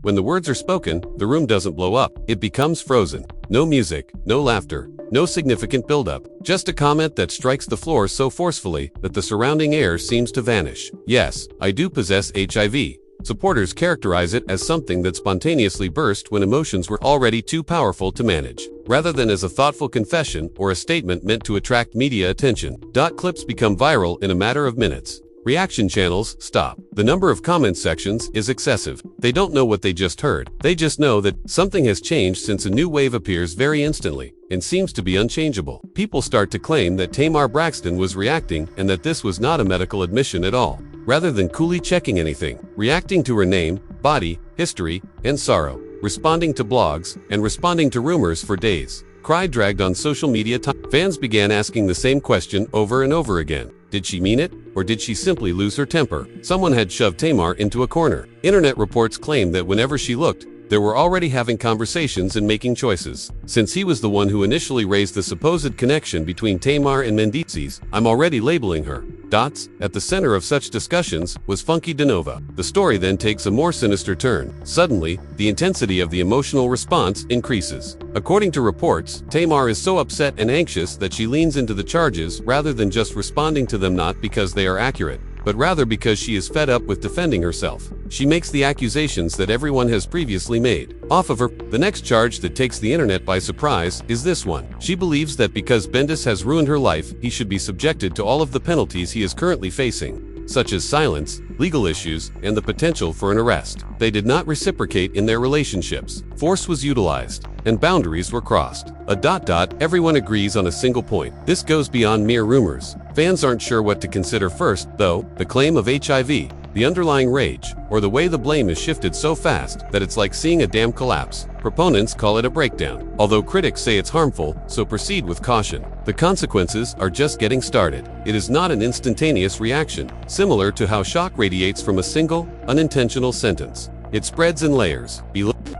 When the words are spoken, the room doesn't blow up. It becomes frozen. No music, no laughter, no significant buildup. Just a comment that strikes the floor so forcefully that the surrounding air seems to vanish. Yes, I do possess HIV. Supporters characterize it as something that spontaneously burst when emotions were already too powerful to manage, rather than as a thoughtful confession or a statement meant to attract media attention. Clips become viral in a matter of minutes. Reaction channels stop. The number of comment sections is excessive. They don't know what they just heard. They just know that something has changed since a new wave appears very instantly and seems to be unchangeable. People start to claim that Tamar Braxton was reacting and that this was not a medical admission at all, rather than coolly checking anything, reacting to her name, body, history, and sorrow, responding to blogs, and responding to rumors for days. Cry dragged on social media. Fans began asking the same question over and over again. Did she mean it, or did she simply lose her temper? Someone had shoved Tamar into a corner. Internet reports claim that whenever she looked, they were already having conversations and making choices. Since he was the one who initially raised the supposed connection between Tamar and Mendeecees, I'm already labeling her. At the center of such discussions was Funky DeNova. The story then takes a more sinister turn. Suddenly, the intensity of the emotional response increases. According to reports, Tamar is so upset and anxious that she leans into the charges rather than just responding to them, not because they are accurate, but rather because she is fed up with defending herself. She makes the accusations that everyone has previously made off of her. The next charge that takes the internet by surprise is this one. She believes that because Mendeecees has ruined her life, he should be subjected to all of the penalties he is currently facing, such as silence, legal issues, and the potential for an arrest. They did not reciprocate in their relationships. Force was utilized, and boundaries were crossed. Everyone agrees on a single point. This goes beyond mere rumors. Fans aren't sure what to consider first, though: the claim of HIV, the underlying rage, or the way the blame is shifted so fast that it's like seeing a dam collapse. Proponents call it a breakdown, although critics say it's harmful, so proceed with caution. The consequences are just getting started. It is not an instantaneous reaction, similar to how shock radiates from a single, unintentional sentence. It spreads in layers.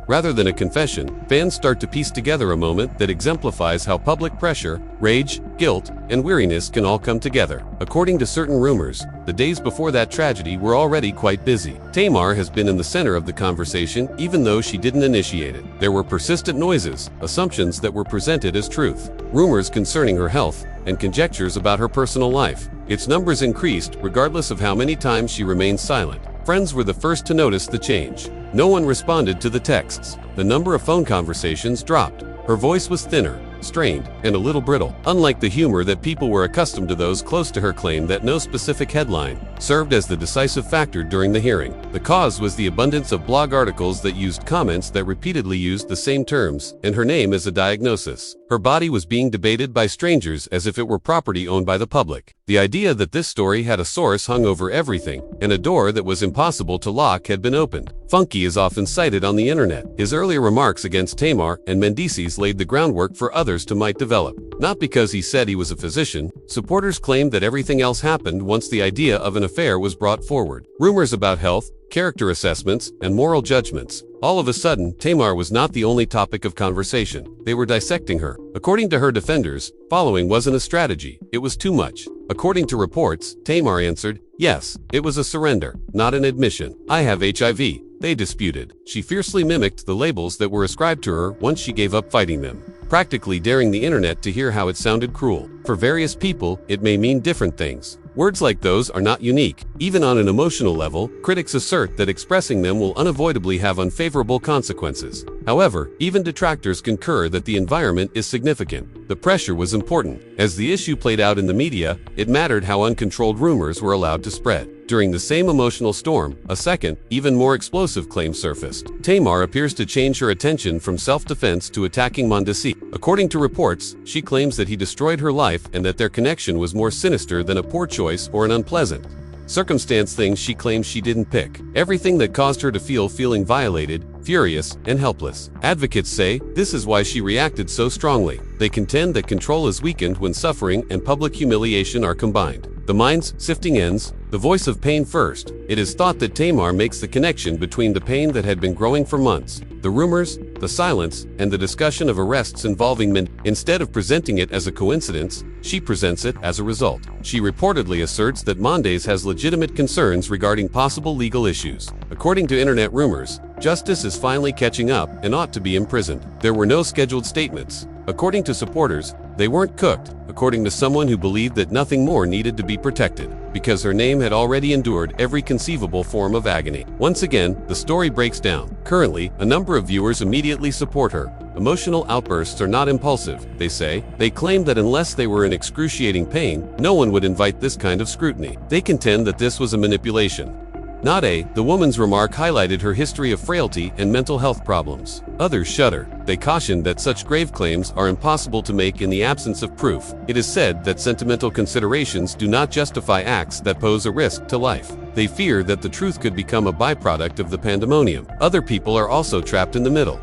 Rather than a confession, fans start to piece together a moment that exemplifies how public pressure, rage, guilt, and weariness can all come together. According to certain rumors, the days before that tragedy were already quite busy. Tamar has been in the center of the conversation even though she didn't initiate it. There were persistent noises, assumptions that were presented as truth, rumors concerning her health, and conjectures about her personal life. Its numbers increased regardless of how many times she remained silent. Friends were the first to notice the change. No one responded to the texts. The number of phone conversations dropped. Her voice was thinner, strained, and a little brittle. Unlike the humor that people were accustomed to, those close to her claimed that no specific headline served as the decisive factor during the hearing. The cause was the abundance of blog articles that used comments that repeatedly used the same terms and her name as a diagnosis. Her body was being debated by strangers as if it were property owned by the public. The idea that this story had a source hung over everything, and a door that was impossible to lock had been opened. Funky is often cited on the internet. His earlier remarks against Tamar and Mendeecees laid the groundwork for others to might develop. Not because he said he was a physician, supporters claimed that everything else happened once the idea of an affair was brought forward. Rumors about health, character assessments, and moral judgments. All of a sudden, Tamar was not the only topic of conversation. They were dissecting her. According to her defenders, following wasn't a strategy, it was too much. According to reports, Tamar answered, "Yes, it was a surrender, not an admission. I have HIV." They disputed. She fiercely mimicked the labels that were ascribed to her once she gave up fighting them, practically daring the internet to hear how it sounded cruel. For various people, it may mean different things. Words like those are not unique. Even on an emotional level, critics assert that expressing them will unavoidably have unfavorable consequences. However, even detractors concur that the environment is significant. The pressure was important. As the issue played out in the media, it mattered how uncontrolled rumors were allowed to spread. During the same emotional storm, a second, even more explosive claim surfaced. Tamar appears to change her attention from self-defense to attacking Mendeecees. According to reports, she claims that he destroyed her life and that their connection was more sinister than a poor choice or an unpleasant circumstance. Things she claims she didn't pick. Everything that caused her to feeling violated, furious, and helpless. Advocates say this is why she reacted so strongly. They contend that control is weakened when suffering and public humiliation are combined. The mind's sifting ends, the voice of pain first. It is thought that Tamar makes the connection between the pain that had been growing for months, the rumors, the silence, and the discussion of arrests involving Mendeecees. Instead of presenting it as a coincidence, she presents it as a result. She reportedly asserts that Mendeecees has legitimate concerns regarding possible legal issues. According to internet rumors, justice is finally catching up and ought to be imprisoned. There were no scheduled statements. According to supporters, they weren't cooked, according to someone who believed that nothing more needed to be protected, because her name had already endured every conceivable form of agony. Once again, the story breaks down. Currently, a number of viewers immediately support her. Emotional outbursts are not impulsive, they say. They claim that unless they were in excruciating pain, no one would invite this kind of scrutiny. They contend that this was a manipulation. The woman's remark highlighted her history of frailty and mental health problems. Others shudder. They cautioned that such grave claims are impossible to make in the absence of proof. It is said that sentimental considerations do not justify acts that pose a risk to life. They fear that the truth could become a byproduct of the pandemonium. Other people are also trapped in the middle.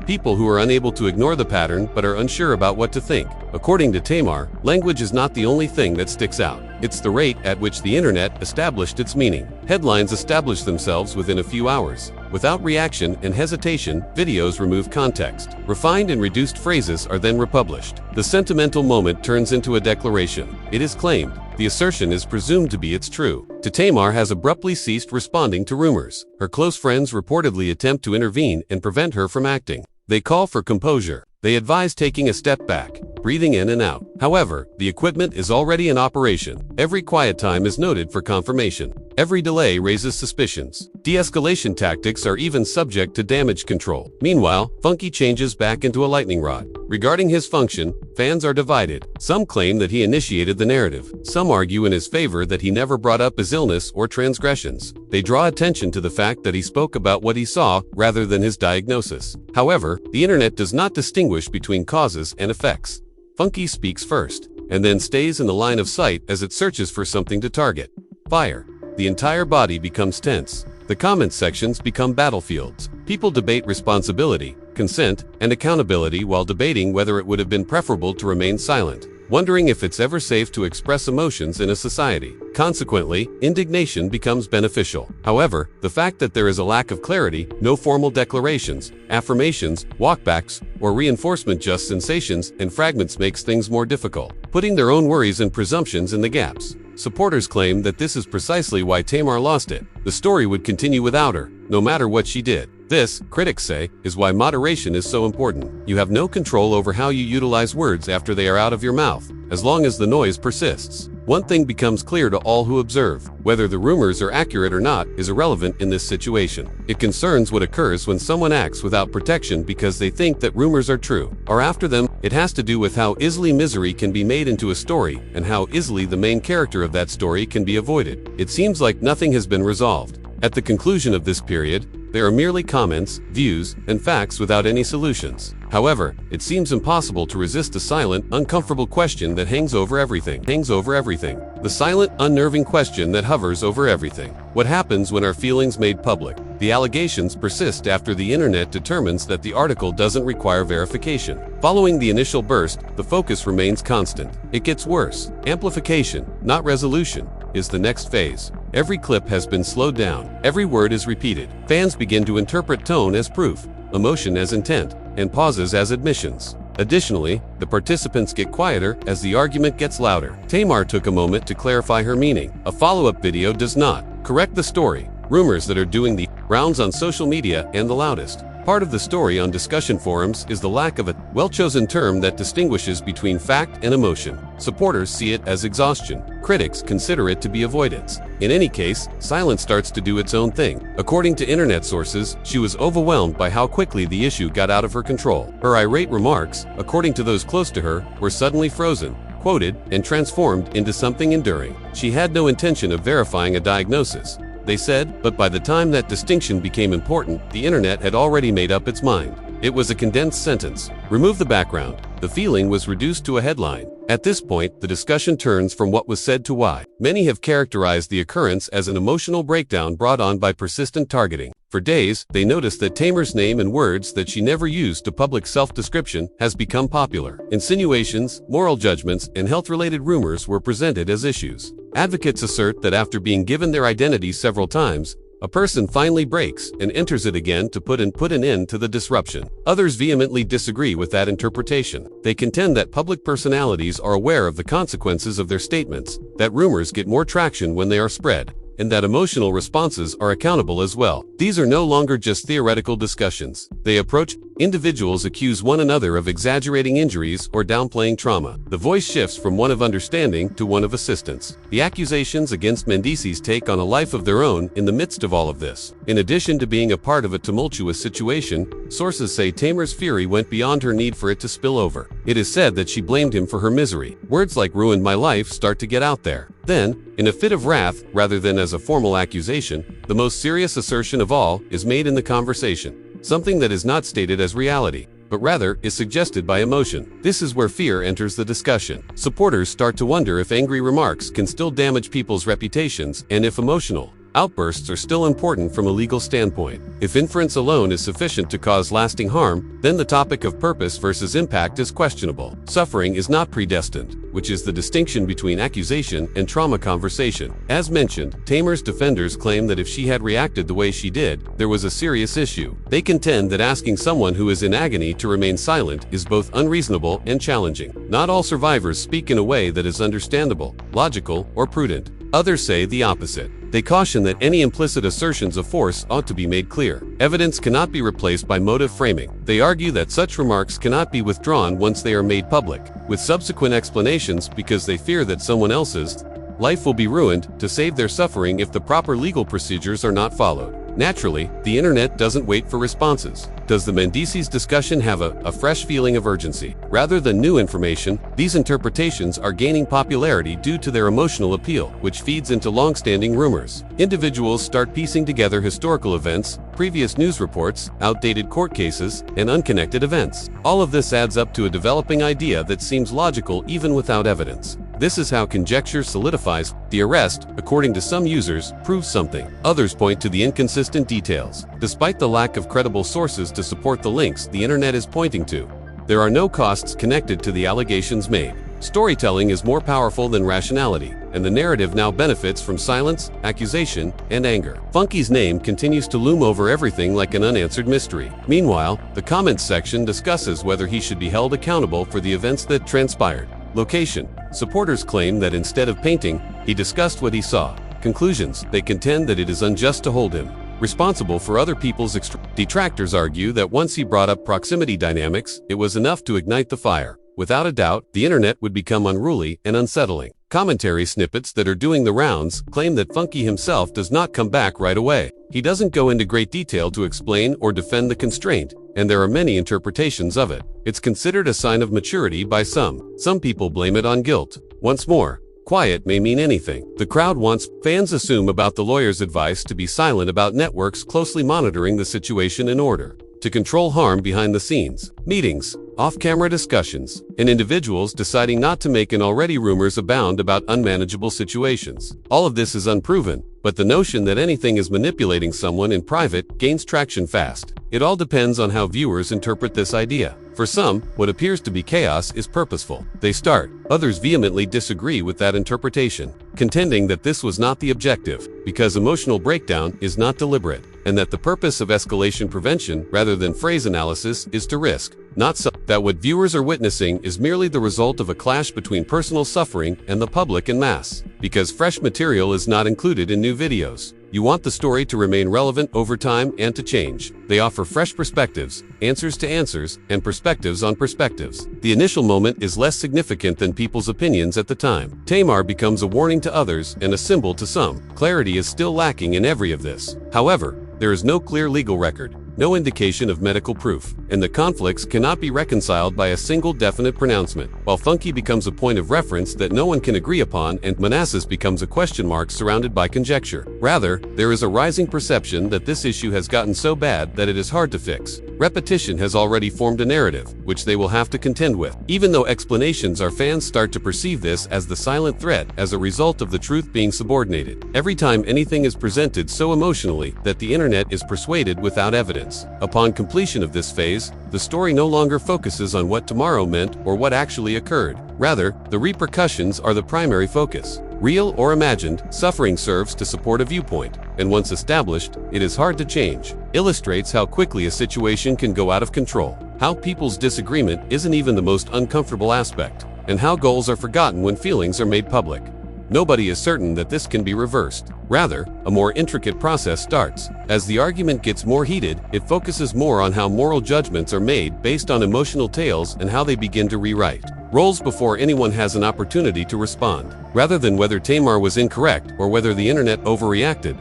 People who are unable to ignore the pattern but are unsure about what to think. According to Tamar, language is not the only thing that sticks out. It's the rate at which the internet established its meaning. Headlines establish themselves within a few hours. Without reaction and hesitation, videos remove context. Refined and reduced phrases are then republished. The sentimental moment turns into a declaration. It is claimed. The assertion is presumed to be its true. Tamar has abruptly ceased responding to rumors. Her close friends reportedly attempt to intervene and prevent her from acting. They call for composure. They advise taking a step back, breathing in and out. However, the equipment is already in operation. Every quiet time is noted for confirmation. Every delay raises suspicions. De-escalation tactics are even subject to damage control. Meanwhile, Funky changes back into a lightning rod. Regarding his function, fans are divided. Some claim that he initiated the narrative. Some argue in his favor that he never brought up his illness or transgressions. They draw attention to the fact that he spoke about what he saw rather than his diagnosis. However, the internet does not distinguish between causes and effects. Funky speaks first, and then stays in the line of sight as it searches for something to target. Fire. The entire body becomes tense. The comment sections become battlefields. People debate responsibility, consent, and accountability while debating whether it would have been preferable to remain silent, wondering if it's ever safe to express emotions in a society. Consequently, indignation becomes beneficial. However, the fact that there is a lack of clarity, no formal declarations, affirmations, walkbacks, or reinforcement, just sensations and fragments, makes things more difficult, putting their own worries and presumptions in the gaps. Supporters claim that this is precisely why Tamar lost it. The story would continue without her, no matter what she did. This, critics say, is why moderation is so important. You have no control over how you utilize words after they are out of your mouth, as long as the noise persists. One thing becomes clear to all who observe: whether the rumors are accurate or not is irrelevant in this situation. It concerns what occurs when someone acts without protection because they think that rumors are true, or after them. It has to do with how easily misery can be made into a story, and how easily the main character of that story can be avoided. It seems like nothing has been resolved. At the conclusion of this period, there are merely comments, views, and facts without any solutions. However, it seems impossible to resist the silent, uncomfortable question that hangs over everything. The silent, unnerving question that hovers over everything. What happens when our feelings made public? The allegations persist after the internet determines that the article doesn't require verification. Following the initial burst, the focus remains constant. It gets worse. Amplification, not resolution, is the next phase. Every clip has been slowed down. Every word is repeated. Fans begin to interpret tone as proof, emotion as intent, and pauses as admissions. Additionally, the participants get quieter as the argument gets louder. Tamar took a moment to clarify her meaning. A follow-up video does not correct the story. Rumors that are doing the rounds on social media and the loudest. Part of the story on discussion forums is the lack of a well-chosen term that distinguishes between fact and emotion. Supporters see it as exhaustion. Critics consider it to be avoidance. In any case, silence starts to do its own thing. According to internet sources, she was overwhelmed by how quickly the issue got out of her control. Her irate remarks, according to those close to her, were suddenly frozen, quoted, and transformed into something enduring. She had no intention of verifying a diagnosis, they said, but by the time that distinction became important, the internet had already made up its mind. It was a condensed sentence. Remove the background. The feeling was reduced to a headline. At this point, the discussion turns from what was said to why. Many have characterized the occurrence as an emotional breakdown brought on by persistent targeting. For days, they noticed that Tamar's name and words that she never used to public self-description has become popular. Insinuations, moral judgments, and health-related rumors were presented as issues. Advocates assert that after being given their identity several times, a person finally breaks and enters it again to put an end to the disruption. Others vehemently disagree with that interpretation. They contend that public personalities are aware of the consequences of their statements, that rumors get more traction when they are spread, and that emotional responses are accountable as well. These are no longer just theoretical discussions. They approach. Individuals accuse one another of exaggerating injuries or downplaying trauma. The voice shifts from one of understanding to one of assistance. The accusations against Mendeecees take on a life of their own in the midst of all of this. In addition to being a part of a tumultuous situation, sources say Tamar's fury went beyond her need for it to spill over. It is said that she blamed him for her misery. Words like "ruined my life" start to get out there. Then, in a fit of wrath, rather than as a formal accusation, the most serious assertion of all is made in the conversation. Something that is not stated as reality, but rather is suggested by emotion. This is where fear enters the discussion. Supporters start to wonder if angry remarks can still damage people's reputations and if emotional outbursts are still important from a legal standpoint. If inference alone is sufficient to cause lasting harm, then the topic of purpose versus impact is questionable. Suffering is not predestined, which is the distinction between accusation and trauma conversation. As mentioned, Tamar's defenders claim that if she had reacted the way she did, there was a serious issue. They contend that asking someone who is in agony to remain silent is both unreasonable and challenging. Not all survivors speak in a way that is understandable, logical, or prudent. Others say the opposite. They caution that any implicit assertions of force ought to be made clear. Evidence cannot be replaced by motive framing. They argue that such remarks cannot be withdrawn once they are made public, with subsequent explanations because they fear that someone else's life will be ruined to save their suffering if the proper legal procedures are not followed. Naturally, the internet doesn't wait for responses. Does the Mendeecees discussion have a fresh feeling of urgency? Rather than new information, these interpretations are gaining popularity due to their emotional appeal, which feeds into long-standing rumors. Individuals start piecing together historical events, previous news reports, outdated court cases, and unconnected events. All of this adds up to a developing idea that seems logical even without evidence. This is how conjecture solidifies. The arrest, according to some users, proves something. Others point to the inconsistent details. Despite the lack of credible sources to support the links the internet is pointing to, there are no costs connected to the allegations made. Storytelling is more powerful than rationality, and the narrative now benefits from silence, accusation, and anger. Funky's name continues to loom over everything like an unanswered mystery. Meanwhile, the comments section discusses whether he should be held accountable for the events that transpired. Location. Supporters claim that instead of painting, he discussed what he saw. Conclusions. They contend that it is unjust to hold him responsible for other people's Detractors argue that once he brought up proximity dynamics, it was enough to ignite the fire. Without a doubt, the internet would become unruly and unsettling. Commentary snippets that are doing the rounds claim that Funky himself does not come back right away. He doesn't go into great detail to explain or defend the constraint, and there are many interpretations of it. It's considered a sign of maturity by some. Some people blame it on guilt. Once more, quiet may mean anything. The crowd wants. Fans assume about the lawyer's advice to be silent about networks closely monitoring the situation in order to control harm behind the scenes. Meetings, off-camera discussions, and individuals deciding not to make, and already rumors abound about unmanageable situations. All of this is unproven, but the notion that anything is manipulating someone in private gains traction fast. It all depends on how viewers interpret this idea. For some, what appears to be chaos is purposeful. They start. Others vehemently disagree with that interpretation, contending that this was not the objective, because emotional breakdown is not deliberate, and that the purpose of escalation prevention, rather than phrase analysis, is to risk, not so that what viewers are witnessing is merely the result of a clash between personal suffering and the public en masse. Because fresh material is not included in new videos, you want the story to remain relevant over time and to change. They offer fresh perspectives, answers to answers, and perspectives on perspectives. The initial moment is less significant than people's opinions at the time. Tamar becomes a warning to others and a symbol to some. Clarity is still lacking in every of this. However, there is no clear legal record, no indication of medical proof, and the conflicts cannot be reconciled by a single definite pronouncement, while Funky becomes a point of reference that no one can agree upon, and Mendeecees becomes a question mark surrounded by conjecture. Rather, there is a rising perception that this issue has gotten so bad that it is hard to fix. Repetition has already formed a narrative, which they will have to contend with. Even though explanations are, fans start to perceive this as the silent threat as a result of the truth being subordinated. Every time anything is presented so emotionally that the internet is persuaded without evidence. Upon completion of this phase, the story no longer focuses on what tomorrow meant or what actually occurred. Rather, the repercussions are the primary focus. Real or imagined, suffering serves to support a viewpoint, and once established, it is hard to change. Illustrates how quickly a situation can go out of control, how people's disagreement isn't even the most uncomfortable aspect, and how goals are forgotten when feelings are made public. Nobody is certain that this can be reversed. Rather, a more intricate process starts. As the argument gets more heated, it focuses more on how moral judgments are made based on emotional tales and how they begin to rewrite roles before anyone has an opportunity to respond, rather than whether Tamar was incorrect or whether the internet overreacted.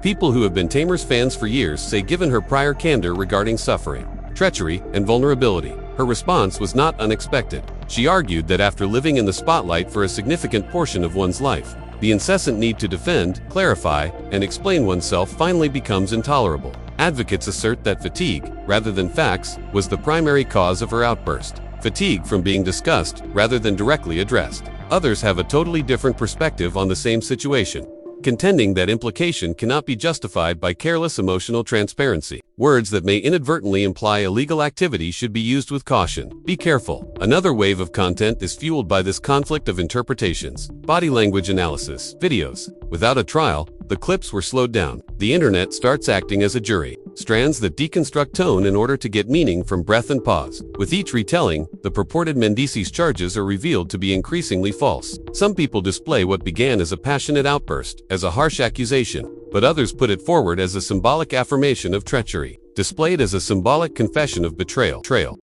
People who have been Tamar's fans for years say, given her prior candor regarding suffering, treachery, and vulnerability, her response was not unexpected. She argued that after living in the spotlight for a significant portion of one's life, the incessant need to defend, clarify, and explain oneself finally becomes intolerable. Advocates assert that fatigue, rather than facts, was the primary cause of her outburst. Fatigue from being discussed rather than directly addressed. Others have a totally different perspective on the same situation, contending that implication cannot be justified by careless emotional transparency. Words that may inadvertently imply illegal activity should be used with caution. Be careful. Another wave of content is fueled by this conflict of interpretations. Body language analysis. Videos. Without a trial, the clips were slowed down. The internet starts acting as a jury. Strands that deconstruct tone in order to get meaning from breath and pause. With each retelling, the purported Mendeecees charges are revealed to be increasingly false. Some people display what began as a passionate outburst, as a harsh accusation, but others put it forward as a symbolic affirmation of treachery, displayed as a symbolic confession of betrayal.